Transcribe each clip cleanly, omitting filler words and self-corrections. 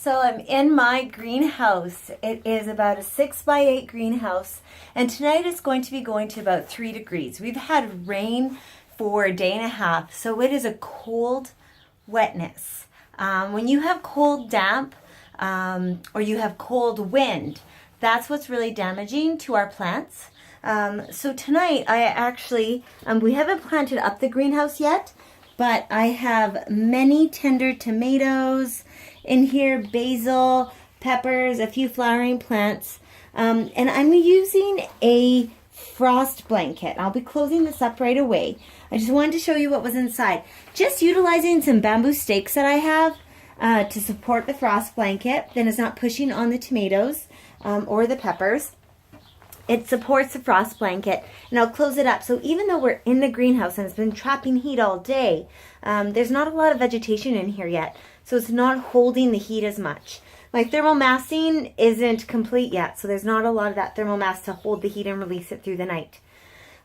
So I'm in my greenhouse. It is about a 6x8 greenhouse, and tonight it's going to be going to about 3 degrees. We've had rain for a day and a half, so it is a cold wetness. When you have cold damp or you have cold wind, that's what's really damaging to our plants. So tonight I actually, we haven't planted up the greenhouse yet, but I have many tender tomatoes in here, basil, peppers, a few flowering plants, and I'm using a frost blanket. I'll be closing this up right away. I just wanted to show you what was inside. Just utilizing some bamboo stakes that I have to support the frost blanket, then it's not pushing on the tomatoes or the peppers. It supports the frost blanket, and I'll close it up. So even though we're in the greenhouse and it's been trapping heat all day, there's not a lot of vegetation in here yet, so it's not holding the heat as much. My thermal massing isn't complete yet, so there's not a lot of that thermal mass to hold the heat and release it through the night.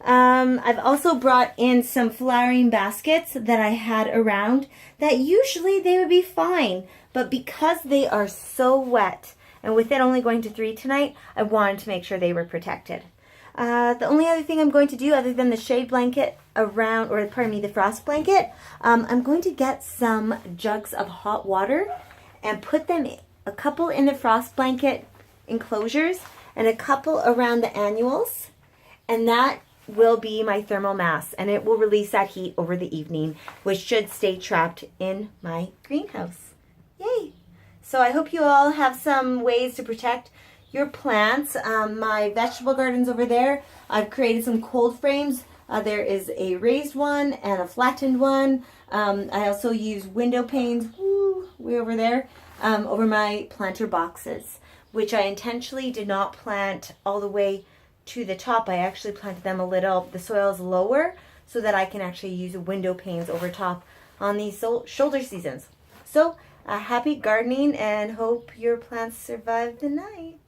I've also brought in some flowering baskets that I had around that usually they would be fine, but because they are so wet, and with it only going to 3 tonight, I wanted to make sure they were protected. The only other thing I'm going to do other than the shade blanket around, or pardon me, the frost blanket, I'm going to get some jugs of hot water and put them, a couple in the frost blanket enclosures and a couple around the annuals, and that will be my thermal mass, and it will release that heat over the evening, which should stay trapped in my greenhouse. Yay! So I hope you all have some ways to protect your plants. My vegetable garden's over there. I've created some cold frames. There is a raised one and a flattened one. I also use window panes, way over there, over my planter boxes, which I intentionally did not plant all the way to the top. I actually planted them a little, the soil's lower, so that I can actually use window panes over top on these shoulder seasons. So happy gardening, and hope your plants survive the night.